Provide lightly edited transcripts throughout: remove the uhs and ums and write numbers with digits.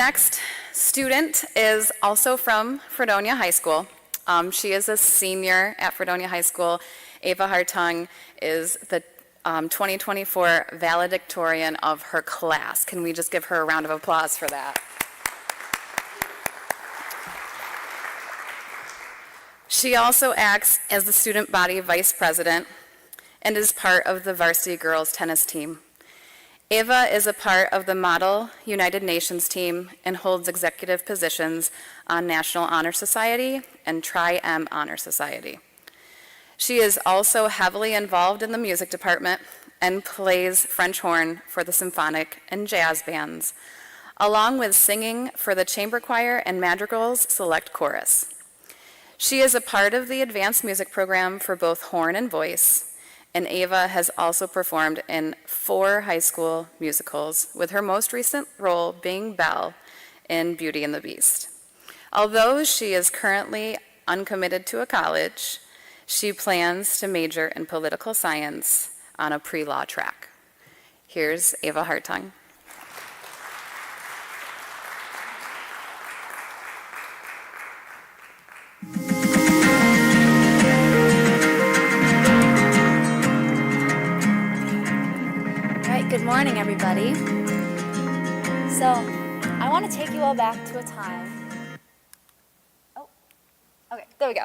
next student is also from Fredonia High School. She is a senior at Fredonia High School. Ava H is the 2024 valedictorian of her class. Can we just give her a round of applause for that? She also acts as the student body vice president and is part of the varsity girls tennis team. Ava is a part of the Model United Nations team and holds executive positions on National Honor Society and Tri-M Honor Society. She is also heavily involved in the music department and plays French horn for the symphonic and jazz bands, along with singing for the chamber choir and madrigals select chorus. She is a part of the advanced music program for both horn and voice, and Ava has also performed in 4 high school musicals, with her most recent role being Belle in Beauty and the Beast. Although she is currently uncommitted to a college, she plans to major in political science on a pre-law track. Here's Ava Hartung. Good morning, everybody. So, I want to take you all back to a time. Oh, okay, there we go.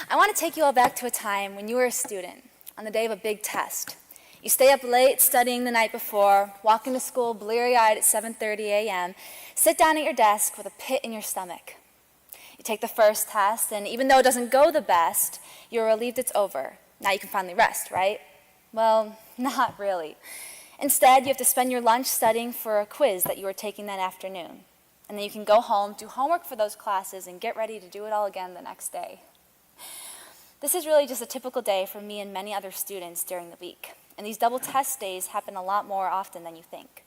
I want to take you all back to a time when you were a student on the day of a big test. You stay up late studying the night before, walk into school bleary-eyed at 7:30 a.m., sit down at your desk with a pit in your stomach. You take the first test, and even though it doesn't go the best, you're relieved it's over. Now you can finally rest, right? Well, not really. Instead, you have to spend your lunch studying for a quiz that you were taking that afternoon. And then you can go home, do homework for those classes, and get ready to do it all again the next day. This is really just a typical day for me and many other students during the week. And these double test days happen a lot more often than you think.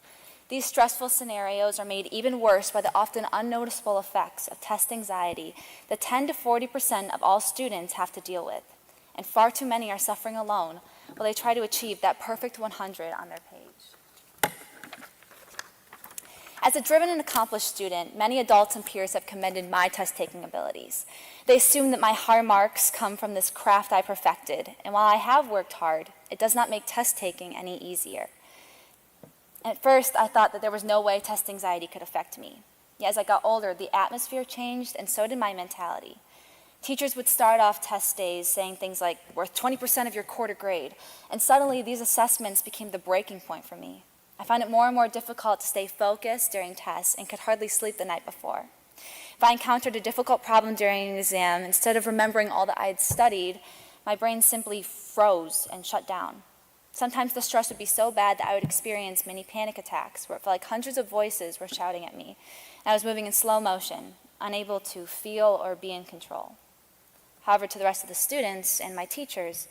These stressful scenarios are made even worse by the often unnoticeable effects of test anxiety that 10 to 40% of all students have to deal with. And far too many are suffering alone while they try to achieve that perfect 100 on their page. As a driven and accomplished student, many adults and peers have commended my test-taking abilities. They assume that my high marks come from this craft I perfected, and while I have worked hard, it does not make test-taking any easier. At first, I thought that there was no way test anxiety could affect me. Yet as I got older, the atmosphere changed, and so did my mentality. Teachers would start off test days saying things like, worth 20% of your quarter grade, and suddenly these assessments became the breaking point for me. I found it more and more difficult to stay focused during tests and could hardly sleep the night before. If I encountered a difficult problem during an exam, instead of remembering all that I had studied, my brain simply froze and shut down. Sometimes the stress would be so bad that I would experience mini panic attacks where it felt like hundreds of voices were shouting at me, and I was moving in slow motion, unable to feel or be in control. However, to the rest of the students and my teachers,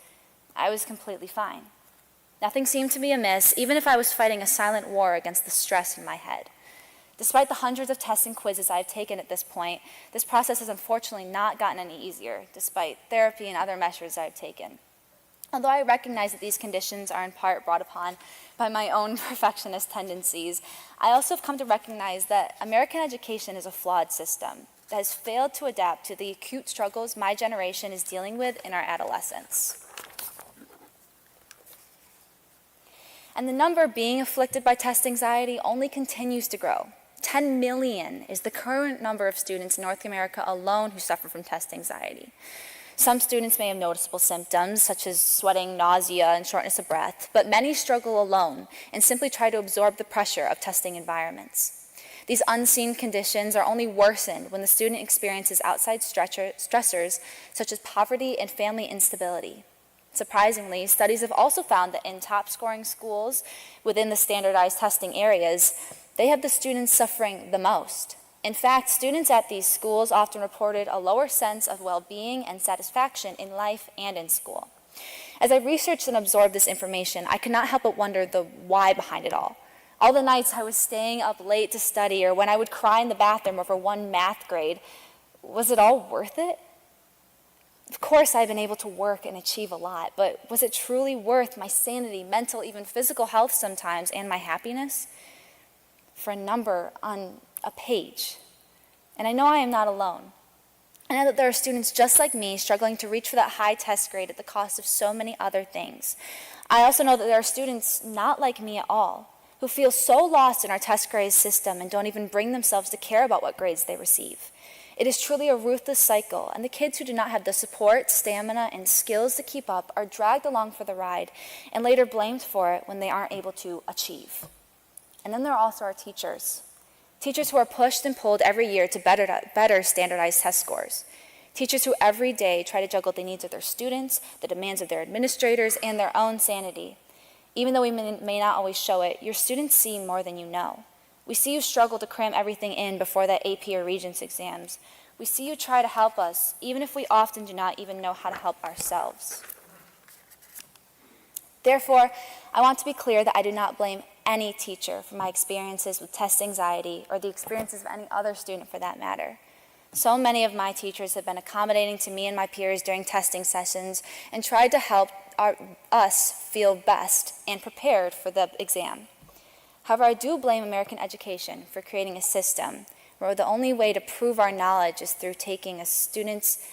I was completely fine. Nothing seemed to be amiss, even if I was fighting a silent war against the stress in my head. Despite the hundreds of tests and quizzes I've taken at this point, this process has unfortunately not gotten any easier, despite therapy and other measures I've taken. Although I recognize that these conditions are in part brought upon by my own perfectionist tendencies, I also have come to recognize that American education is a flawed system that has failed to adapt to the acute struggles my generation is dealing with in our adolescence. And the number being afflicted by test anxiety only continues to grow. 10 million is the current number of students in North America alone who suffer from test anxiety. Some students may have noticeable symptoms, such as sweating, nausea, and shortness of breath, but many struggle alone and simply try to absorb the pressure of testing environments. These unseen conditions are only worsened when the student experiences outside stressors such as poverty and family instability. Surprisingly, studies have also found that in top-scoring schools within the standardized testing areas, they have the students suffering the most. In fact, students at these schools often reported a lower sense of well-being and satisfaction in life and in school. As I researched and absorbed this information, I could not help but wonder the why behind it all. All the nights I was staying up late to study, or when I would cry in the bathroom over one math grade, was it all worth it? Of course, I've been able to work and achieve a lot, but was it truly worth my sanity, mental, even physical health sometimes, and my happiness? For a number on a page. And I know I am not alone. I know that there are students just like me struggling to reach for that high test grade at the cost of so many other things. I also know that there are students not like me at all, who feel so lost in our test grade system and don't even bring themselves to care about what grades they receive. It is truly a ruthless cycle, and the kids who do not have the support, stamina, and skills to keep up are dragged along for the ride and later blamed for it when they aren't able to achieve. And then there are also our teachers. Teachers who are pushed and pulled every year to better standardized test scores. Teachers who every day try to juggle the needs of their students, the demands of their administrators, and their own sanity. Even though we may not always show it, your students see more than you know. We see you struggle to cram everything in before that AP or Regents exams. We see you try to help us, even if we often do not even know how to help ourselves. Therefore, I want to be clear that I do not blame any teacher for my experiences with test anxiety or the experiences of any other student for that matter. So many of my teachers have been accommodating to me and my peers during testing sessions and tried to help us feel best and prepared for the exam. However, I do blame American education for creating a system where the only way to prove our knowledge is through taking a student's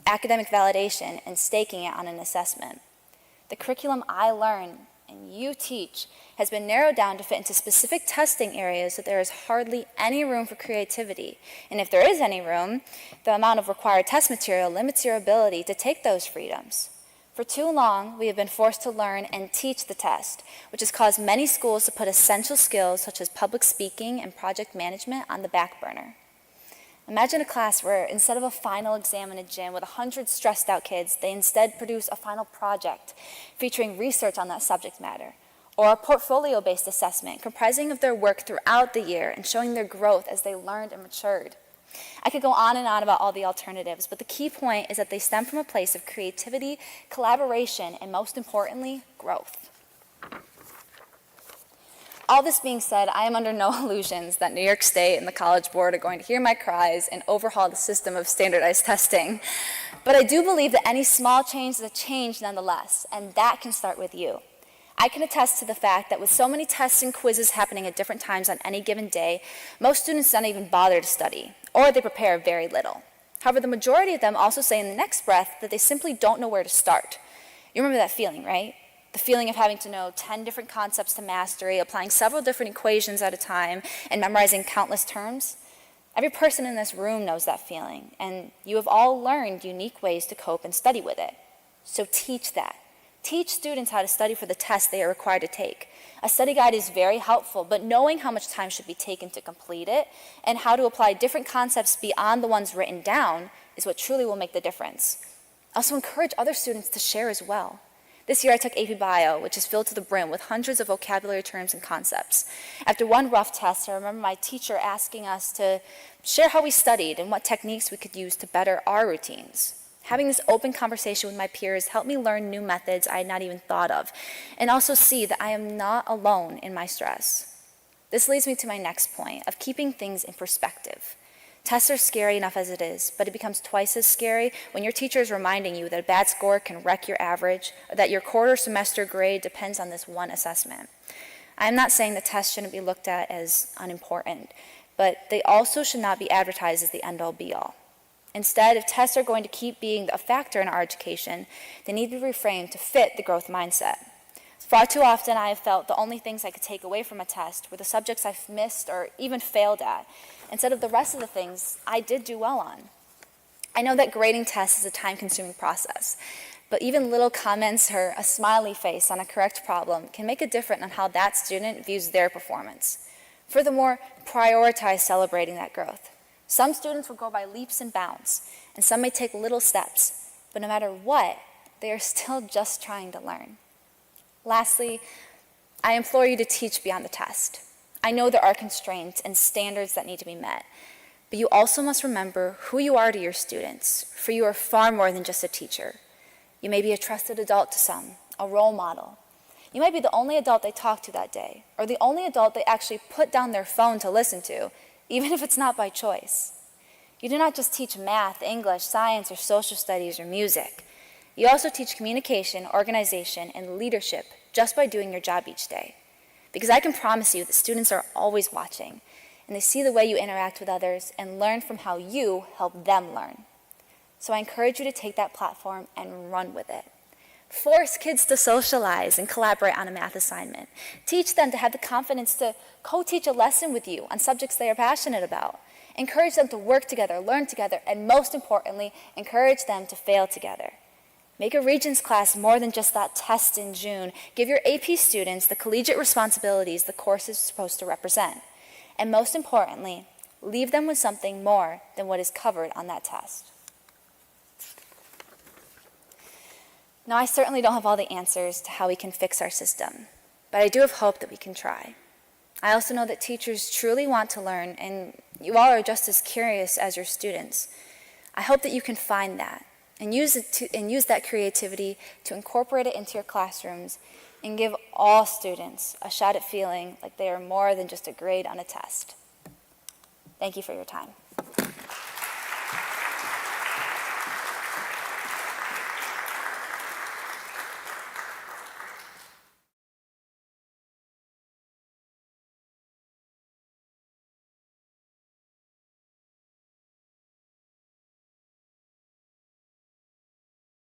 academic validation and staking it on an assessment. The curriculum I learn and you teach has been narrowed down to fit into specific testing areas so there is hardly any room for creativity. And if there is any room, the amount of required test material limits your ability to take those freedoms. For too long, we have been forced to learn and teach the test, which has caused many schools to put essential skills such as public speaking and project management on the back burner. Imagine a class where instead of a final exam in a gym with 100 stressed out kids, they instead produce a final project featuring research on that subject matter, or a portfolio-based assessment comprising of their work throughout the year and showing their growth as they learned and matured. I could go on and on about all the alternatives, but the key point is that they stem from a place of creativity, collaboration, and most importantly, growth. All this being said, I am under no illusions that New York State and the College Board are going to hear my cries and overhaul the system of standardized testing. But I do believe that any small change is a change nonetheless, and that can start with you. I can attest to the fact that with so many tests and quizzes happening at different times on any given day, most students don't even bother to study, or they prepare very little. However, the majority of them also say in the next breath that they simply don't know where to start. You remember that feeling, right? The feeling of having to know 10 different concepts to mastery, applying several different equations at a time, and memorizing countless terms. Every person in this room knows that feeling, and you have all learned unique ways to cope and study with it. So teach that. Teach students how to study for the test they are required to take. A study guide is very helpful, but knowing how much time should be taken to complete it and how to apply different concepts beyond the ones written down is what truly will make the difference. Also encourage other students to share as well. This year I took AP Bio, which is filled to the brim with hundreds of vocabulary terms and concepts. After one rough test, I remember my teacher asking us to share how we studied and what techniques we could use to better our routines. Having this open conversation with my peers helped me learn new methods I had not even thought of, and also see that I am not alone in my stress. This leads me to my next point of keeping things in perspective. Tests are scary enough as it is, but it becomes twice as scary when your teacher is reminding you that a bad score can wreck your average, or that your quarter semester grade depends on this one assessment. I'm not saying that tests shouldn't be looked at as unimportant, but they also should not be advertised as the end-all be-all. Instead, if tests are going to keep being a factor in our education, they need to be reframed to fit the growth mindset. Far too often, I have felt the only things I could take away from a test were the subjects I've missed or even failed at, instead of the rest of the things I did do well on. I know that grading tests is a time-consuming process, but even little comments or a smiley face on a correct problem can make a difference on how that student views their performance. Furthermore, prioritize celebrating that growth. Some students will grow by leaps and bounds, and some may take little steps, but no matter what, they are still just trying to learn. Lastly, I implore you to teach beyond the test. I know there are constraints and standards that need to be met, but you also must remember who you are to your students, for you are far more than just a teacher. You may be a trusted adult to some, a role model. You might be the only adult they talk to that day, or the only adult they actually put down their phone to listen to, even if it's not by choice. You do not just teach math, English, science, or social studies, or music. You also teach communication, organization, and leadership just by doing your job each day. Because I can promise you that students are always watching, and they see the way you interact with others and learn from how you help them learn. So I encourage you to take that platform and run with it. Force kids to socialize and collaborate on a math assignment. Teach them to have the confidence to co-teach a lesson with you on subjects they are passionate about. Encourage them to work together, learn together, and most importantly, encourage them to fail together. Make a Regents class more than just that test in June. Give your AP students the collegiate responsibilities the course is supposed to represent. And most importantly, leave them with something more than what is covered on that test. Now, I certainly don't have all the answers to how we can fix our system, but I do have hope that we can try. I also know that teachers truly want to learn, and you all are just as curious as your students. I hope that you can find that and use that creativity to incorporate it into your classrooms and give all students a shot at feeling like they are more than just a grade on a test. Thank you for your time.